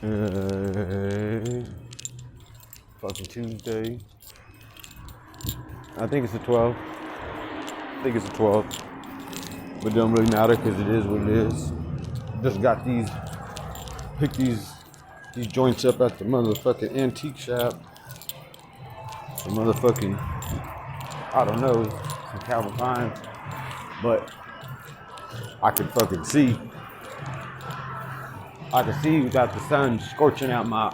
Fucking Tuesday. I think it's the 12th. I think it's the 12th. But it don't really matter because it is what it is. Just got picked these joints up at the motherfucking antique shop. Some motherfucking, I don't know, some Calvin Klein. But I can fucking see. I can see without the sun scorching out the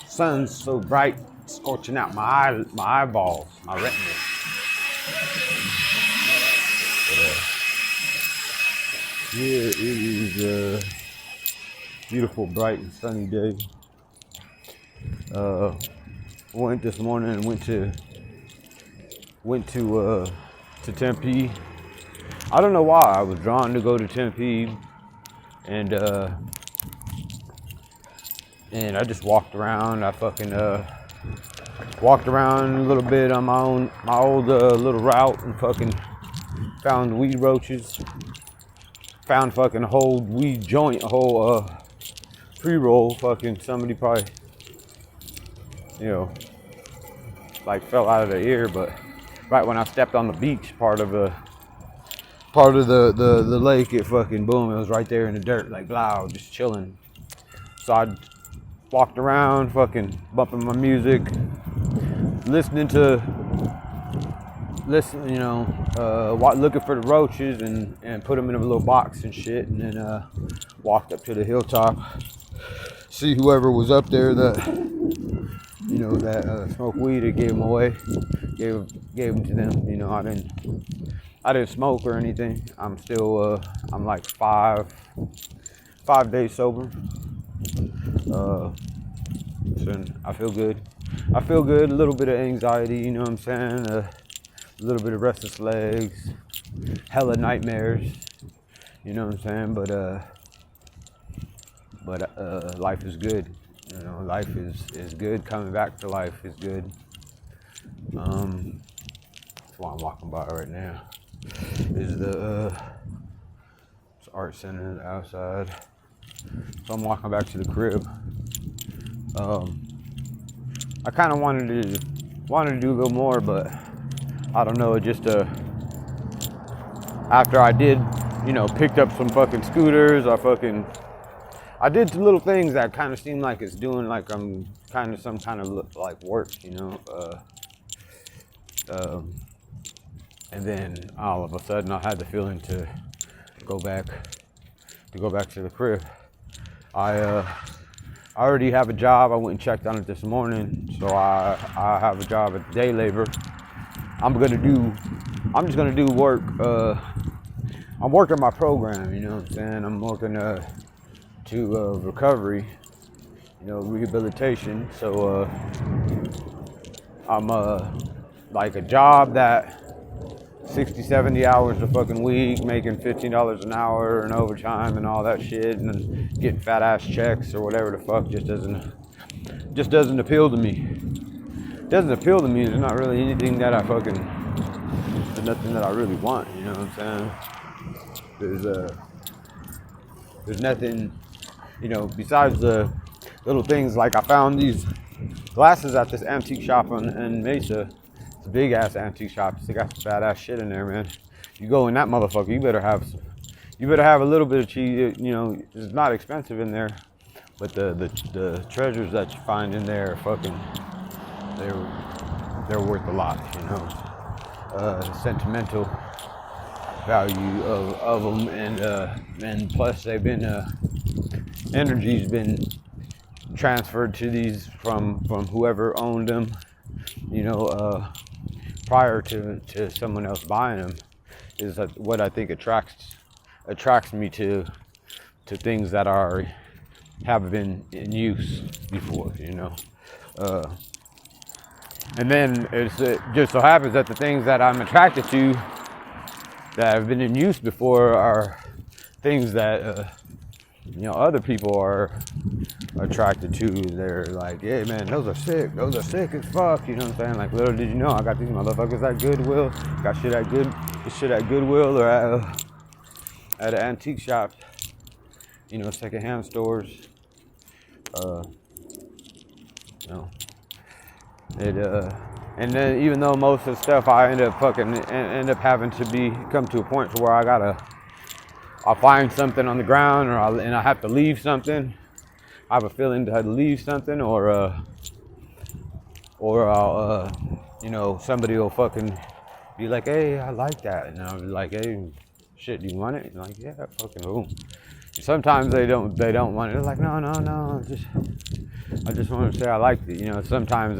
sun's so bright, scorching out my eyeballs, my retinas. Yeah, it is a beautiful, bright, and sunny day. Went this morning and went to Tempe. I don't know why I was drawn to go to Tempe, and I just walked around. I fucking walked around a little bit on my old little route and fucking found weed roaches. Found fucking a whole weed joint, a whole pre-roll. Fucking somebody probably, like fell out of their ear. But right when I stepped on the beach, part of the lake, it fucking boom. It was right there in the dirt, like blah, just chilling. So I walked around, fucking bumping my music, looking for the roaches and put them in a little box and shit, and then walked up to the hilltop, see whoever was up there that smoked weed. I gave them away, gave them to them. I didn't smoke or anything. I'm still I'm like 5 days sober. So I feel good. A little bit of anxiety, you know what I'm saying? A little bit of restless legs, hella nightmares, you know what I'm saying? But life is good. Life is good. Coming back to life is good. That's why I'm walking by right now. Is the art center outside. So I'm walking back to the crib. I kind of wanted to do a little more, but I don't know. Just after I did, picked up some fucking scooters. I did some little things that kind of seemed like it's doing like I'm kind of some kind of like work, and then all of a sudden I had the feeling to go back to the crib. I already have a job. I went and checked on it this morning, so I have a job at day labor. I'm just gonna do work. I'm working my program. You know what I'm saying? I'm working to recovery, rehabilitation. So I'm like a job that 60, 70 hours a fucking week, making $15 an hour and overtime and all that shit, and then getting fat ass checks or whatever the fuck just doesn't appeal to me. There's not really anything that there's nothing that I really want, you know what I'm saying? There's nothing, besides the little things like I found these glasses at this antique shop in Mesa. It's a big ass antique shop. They got some bad ass shit in there, man. You go in that motherfucker, you better have a little bit of cheese. It's not expensive in there, but the treasures that you find in there are fucking, they're worth a lot, sentimental value of them, and plus they've been energy's been transferred to these from whoever owned them, prior to someone else buying them, is what I think attracts me to things that have been in use before, and then it just so happens that the things that I'm attracted to that have been in use before are things that other people are attracted to. They're like, hey man, those are sick as fuck, you know what I'm saying? Like, little did you know, I got these motherfuckers at Goodwill, got shit at Goodwill or at an antique shop, secondhand stores, You know, it and then even though most of the stuff I end up having to come to a point where I'll find something on the ground, and I have to leave something. I have a feeling to leave something, or I'll somebody will fucking be like, hey, I like that, and I'll be like, hey, shit, do you want it? And like, yeah, fucking boom. Sometimes they don't want it. They're like, no, I just want to say I liked it. Sometimes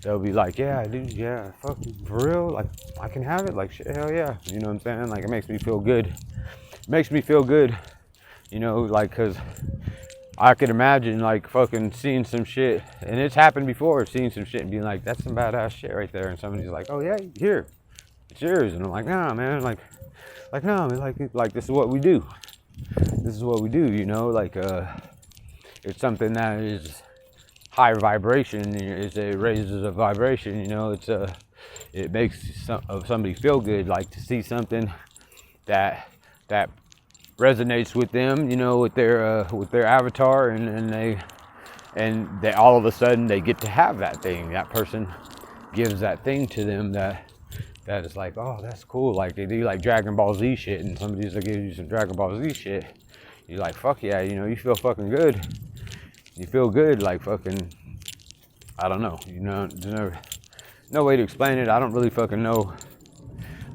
they'll be like, yeah, dude, yeah, fucking for real, like I can have it, like shit, hell yeah. You know what I'm saying? Like it makes me feel good. Like, cause I could imagine like fucking seeing some shit, and it's happened before, seeing some shit and being like, that's some badass shit right there, and somebody's like, oh yeah, here, it's yours, and I'm like, nah, man, like no, like this is what we do. This is what we do, like it's something that is high vibration. It raises a vibration, it makes somebody feel good, like to see something that resonates with them, with their avatar, and they all of a sudden they get to have that thing. That person gives that thing to them that is like, oh, that's cool. Like they do like Dragon Ball Z shit, and somebody's like, give you some Dragon Ball Z shit. You're like, fuck yeah, you feel fucking good. You feel good, like fucking, I don't know, there's no way to explain it. I don't really fucking know.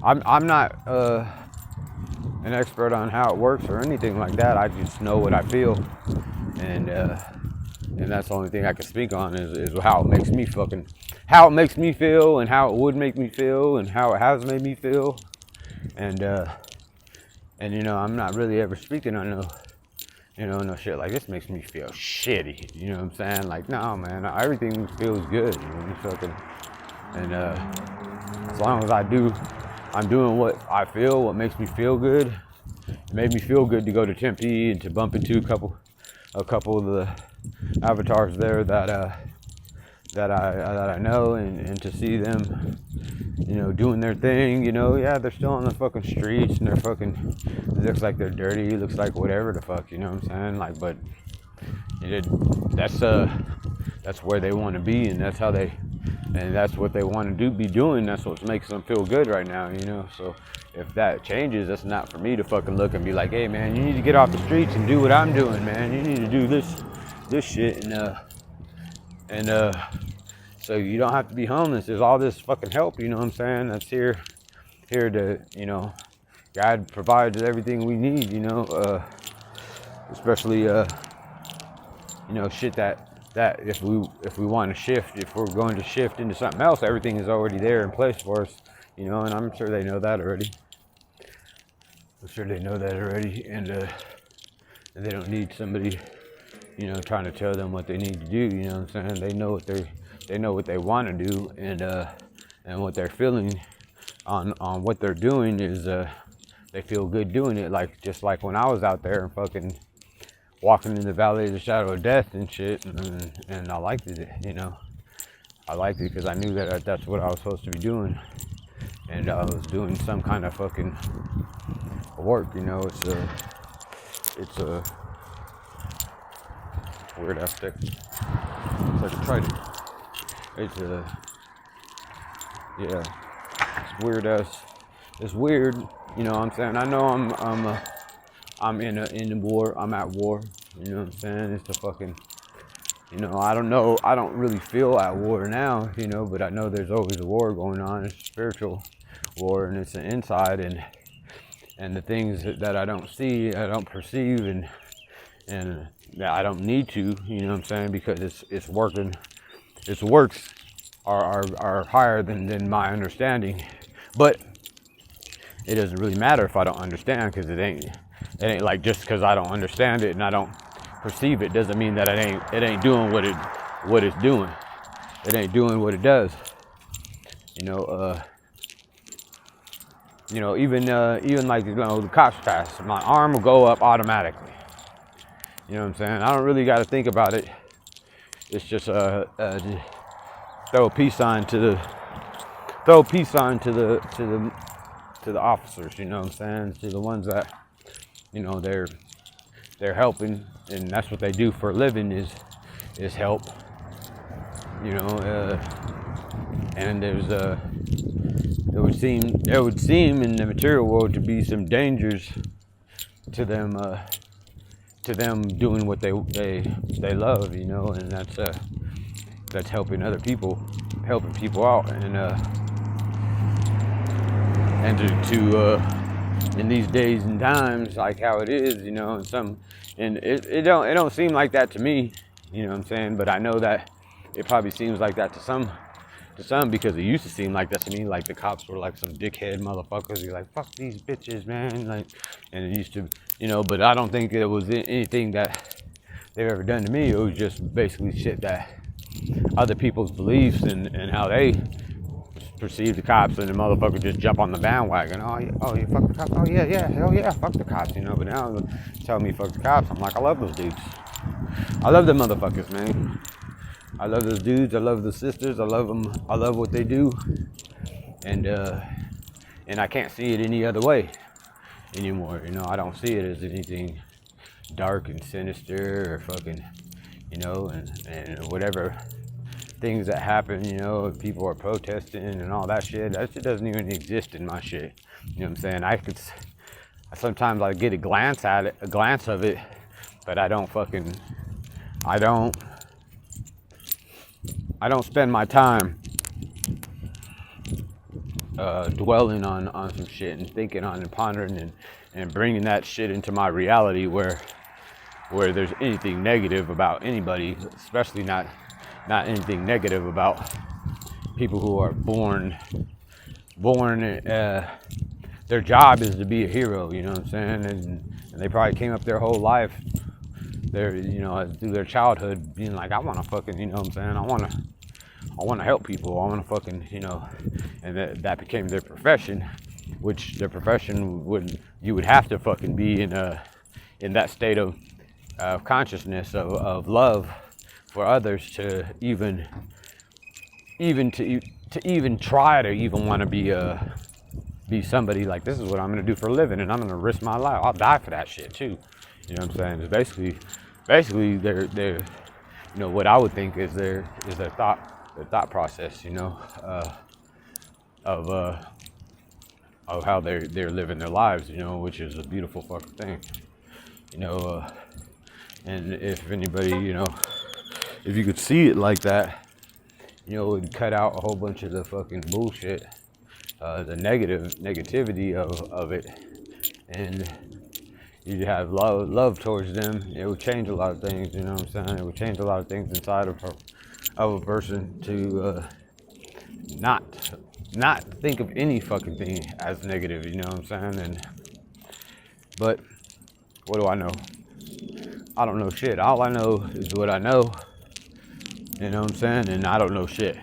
I'm not an expert on how it works or anything like that. I just know what I feel, and that's the only thing I can speak on is how it makes me feel, and how it would make me feel, and how it has made me feel, and I'm not really ever speaking on no shit like this makes me feel shitty. You know what I'm saying? Like, no, man, everything feels good. And as long as I'm doing what I feel, what makes me feel good. It made me feel good to go to Tempe and to bump into a couple of the avatars there that I know, and to see them, doing their thing. Yeah, they're still on the fucking streets, and they're fucking, it looks like they're dirty, it looks like whatever the fuck, you know what I'm saying? Like, but that's where they want to be, and that's what they want to be doing. That's what makes them feel good right now, So if that changes, that's not for me to fucking look and be like, hey man, you need to get off the streets and do what I'm doing, man. You need to do this shit, and so you don't have to be homeless. There's all this fucking help, you know what I'm saying? That's here to, God provides everything we need, especially shit that if we want to shift, if we're going to shift into something else, everything is already there in place for us, and I'm sure they know that already. And they don't need somebody, trying to tell them what they need to do. You know what I'm saying? They know what they want to do, and what they're feeling on what they're doing is they feel good doing it. Like just like when I was out there and fucking walking in the valley of the shadow of death and shit, and I liked it. I liked it because I knew that that's what I was supposed to be doing, and I was doing some kind of fucking work. It's a weird ass stick. It's like a trident. It's weird ass. It's weird, you know what I'm saying? I know I'm in a war. I'm at war. You know what I'm saying? It's a fucking, I don't know. I don't really feel at war now, but I know there's always a war going on. It's a spiritual war, and it's an inside, and the things that I don't see, I don't perceive, and that I don't need to, you know what I'm saying? Because it's working. Its works are higher than my understanding, but it doesn't really matter if I don't understand, because it ain't like just because I don't understand it and I don't perceive it doesn't mean that it ain't doing what it's doing. It ain't doing what it does. Even like the cops pass, my arm will go up automatically. You know what I'm saying? I don't really got to think about it. It's just throw a peace sign to the officers. You know what I'm saying? To the ones that they're they're helping, and that's what they do for a living is help. You know, and there's there would seem in the material world to be some dangers to them doing what they love, you know, and that's helping other people, helping people out, and to in these days and times, like how it is, you know, and it don't seem like that to me, you know what I'm saying? But I know that it probably seems like that to some, because it used to seem like that to me, like the cops were like some dickhead motherfuckers. You're like, fuck these bitches, man, like, and it used to, you know, but I don't think it was anything that they've ever done to me. It was just basically shit that other people's beliefs and how they perceive the cops, and the motherfucker just jump on the bandwagon. You fuck the cops? Oh yeah, hell yeah, fuck the cops, you know. But now telling me fuck the cops, I'm like, I love those dudes. I love them motherfuckers, man. I love those dudes. I love the sisters. I love them. I love what they do, and I can't see it any other way anymore. You know, I don't see it as anything dark and sinister or fucking, you know, and whatever things that happen, you know, people are protesting and all that shit. That shit doesn't even exist in my shit. You know what I'm saying? Sometimes I get a glance of it, but I don't spend my time dwelling on some shit and thinking on and pondering and bringing that shit into my reality where there's anything negative about anybody, especially not anything negative about people who are born their job is to be a hero, you know what I'm saying? And they probably came up their whole life, you know, through their childhood being like, I want to fucking, you know what I'm saying? I want to help people. I want to fucking, you know, and that became their profession, which their profession you would have to fucking be in that state of consciousness of love for others to even try to even want to be somebody like, this is what I'm going to do for a living, and I'm going to risk my life. I'll die for that shit too. You know what I'm saying? It's basically they're you know, what I would think is their thought process, you know, of how they're living their lives, you know, which is a beautiful fucking thing, you know. And if anybody, you know, if you could see it like that, you know, it would cut out a whole bunch of the fucking bullshit, the negativity of it, and you'd have love towards them. It would change a lot of things, you know what I'm saying? It would change a lot of things inside of a person to not think of any fucking thing as negative, you know what I'm saying? But what do I know? I don't know shit. All I know is what I know. You know what I'm saying? And I don't know shit.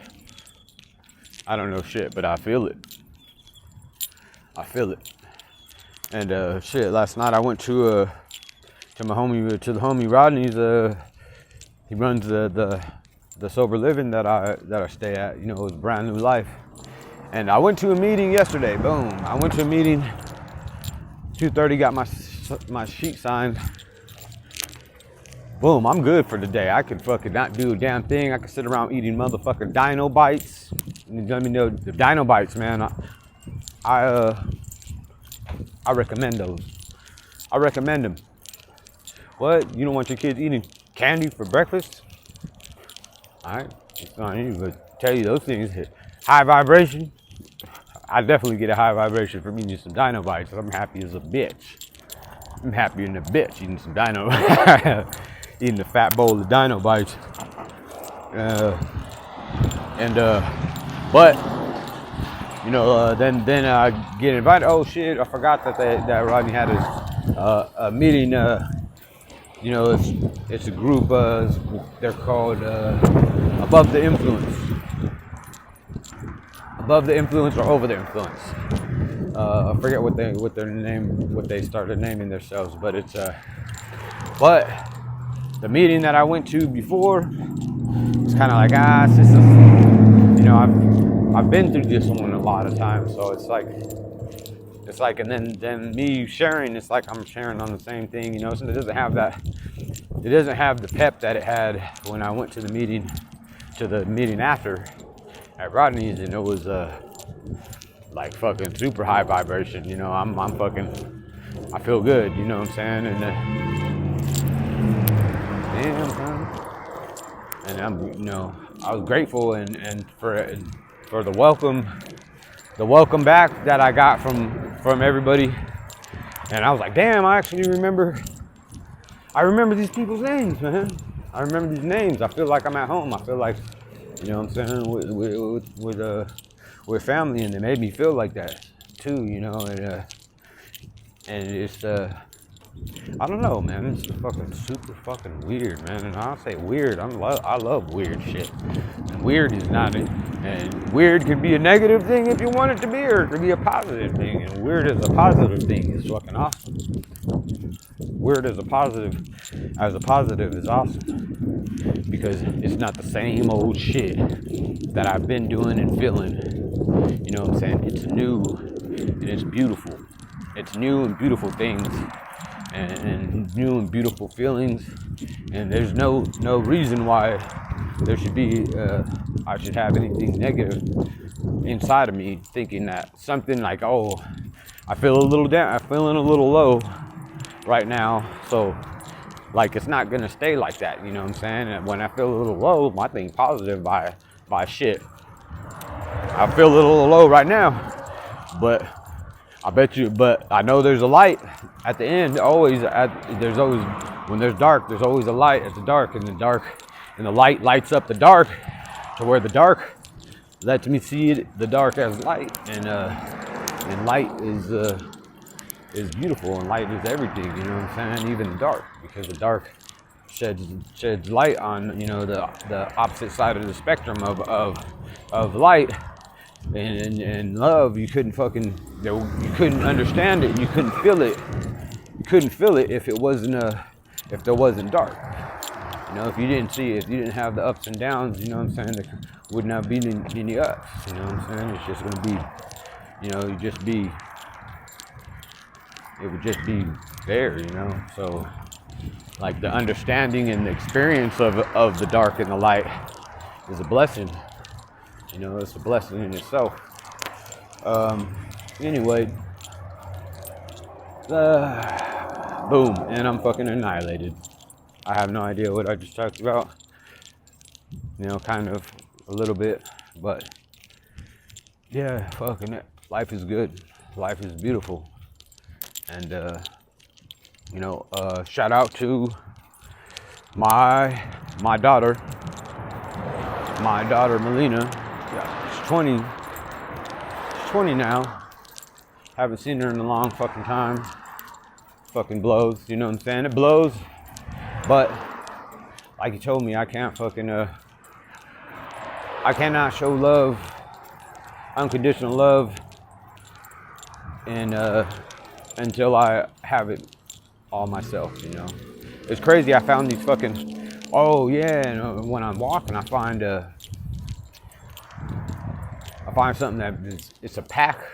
I don't know shit, but I feel it. And shit, last night I went to the homie Rodney's. He runs the sober living that I stay at. You know, it's Brand New Life. And I went to a meeting yesterday. Boom. I went to a meeting. 2:30, got my sheet signed. Boom, I'm good for the day. I could fucking not do a damn thing. I could sit around eating motherfucking dino bites. Let me know the dino bites, man. I recommend those. I recommend them. What? You don't want your kids eating candy for breakfast? Alright, it's not you, but tell you those things hit high vibration. I definitely get a high vibration from eating some dino bites. I'm happy as a bitch. I'm happier than a bitch eating some dino. Eating the fat bowl of dino bites. But you know, then I get invited. Oh shit! I forgot that Rodney had a meeting. You know, it's a group. They're called Above the Influence. Above the Influence or Over the Influence. I forget what they started naming themselves, but it's but the meeting that I went to before, it's kind of like, it's just, you know, I've been through this one a lot of times, so it's like, It's like, and then me sharing, it's like I'm sharing on the same thing, you know. So it doesn't have the pep that it had when I went to the meeting after at Rodney's, and it was like fucking super high vibration, you know. I'm fucking, I feel good, you know what I'm saying? And damn, son. And I'm, you know, I was grateful and for the welcome back that I got from everybody. And I was like, damn, I remember these people's names, man. I remember these names. I feel like I'm at home. I feel like, you know what I'm saying, with family, and they made me feel like that too, you know. And it's I don't know, man. It's fucking super fucking weird, man. And I'll say weird. I love weird shit. And weird is not it. And weird could be a negative thing if you want it to be, or it could be a positive thing. And weird as a positive thing is fucking awesome. Weird as a positive is awesome, because it's not the same old shit that I've been doing and feeling. You know what I'm saying? It's new and it's beautiful. It's new and beautiful things. And new and beautiful feelings, and there's no reason why there should be I should have anything negative inside of me, thinking that something like, oh, I feel a little down, I'm feeling a little low right now, so like it's not gonna stay like that, you know what I'm saying? And when I feel a little low, I think positive by shit. I feel a little low right now, but I know there's a light at the end. There's always, when there's dark, there's always a light at the dark, and the light lights up the dark to where the dark lets me see the dark as light, and light is beautiful, and light is everything. You know what I'm saying? Even the dark, because the dark sheds light on, you know, the opposite side of the spectrum of light. And love, you couldn't understand it, you couldn't feel it. You couldn't feel it if it wasn't if there wasn't dark. You know, if you didn't see it, if you didn't have the ups and downs, you know what I'm saying, there would not be any ups, you know what I'm saying? It's just gonna be, you know, it would just be there, you know. So like the understanding and the experience of the dark and the light is a blessing. You know, it's a blessing in itself. Anyway, boom, and I'm fucking annihilated. I have no idea what I just talked about. You know, kind of a little bit, but yeah, fucking it. Life is good. Life is beautiful. And, you know, shout out to my daughter Melina. Yeah, she's 20. She's 20 now. Haven't seen her in a long fucking time. Fucking blows, you know what I'm saying? It blows. But like you told me, I can't fucking I cannot show love, unconditional love, and until I have it all myself, you know. It's crazy. I found these fucking, oh yeah, and when I'm walking, I find something that it's a pack.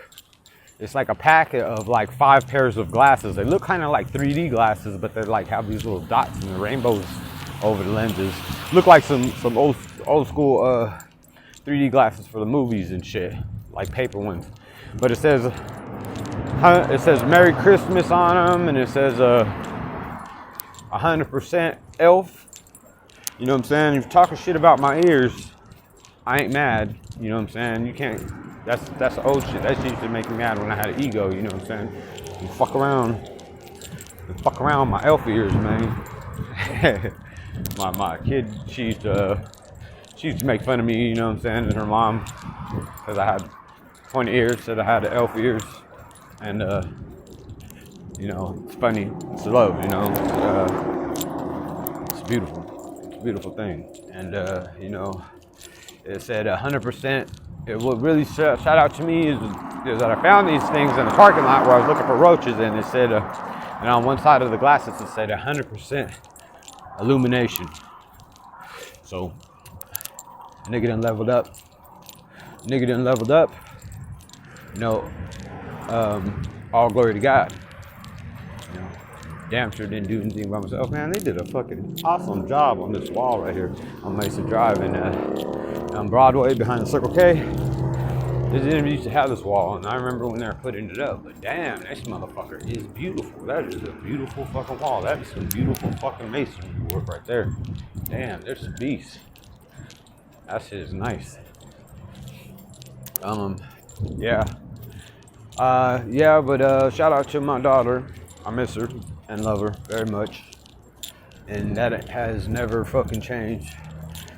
It's like a pack of like 5 pairs of glasses. They look kind of like 3D glasses, but they like have these little dots and the rainbows over the lenses. Look like some old school 3D glasses for the movies and shit, like paper ones. But it says Merry Christmas on them, and it says 100% elf. You know what I'm saying? If you're talking shit about my ears, I ain't mad. You know what I'm saying? You can't. That's old shit. That shit used to make me mad when I had an ego. You know what I'm saying? You fuck around with my elf ears, man. my kid, she used to make fun of me. You know what I'm saying? And her mom, because I had pointy ears, said I had the elf ears, and you know, it's funny. It's love. You know, it's beautiful. It's a beautiful thing, and you know. It said 100%. What really shout out to me is that I found these things in the parking lot where I was looking for roaches, and it said, and on one side of the glasses it said 100% illumination. So, nigga done leveled up. You know, all glory to God. You know, damn sure didn't do anything by myself. Man, they did a fucking awesome job on this wall right here on Mesa Drive and on Broadway behind the Circle K. They didn't used to have this wall, and I remember when they were putting it up. But damn, this motherfucker is beautiful. That is a beautiful fucking wall. That is some beautiful fucking masonry work right there. Damn, there's some beast. That shit is nice. Yeah. Yeah, but shout out to my daughter. I miss her and love her very much. And that has never fucking changed.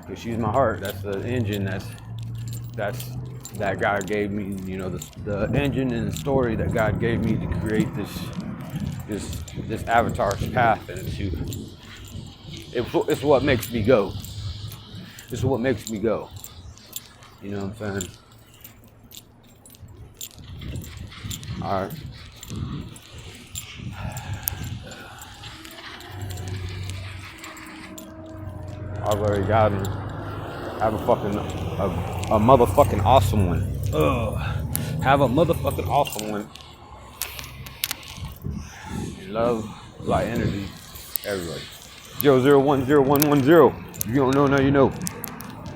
Because she's my heart. That's the engine that God gave me, you know, the engine and the story that God gave me to create this avatar's path into. It's what makes me go. It's what makes me go. You know what I'm saying? Alright. I've already gotten. Have a motherfucking awesome one. Ugh. Have a motherfucking awesome one. Love, light energy, everybody. 0010110. If you don't know, now you know.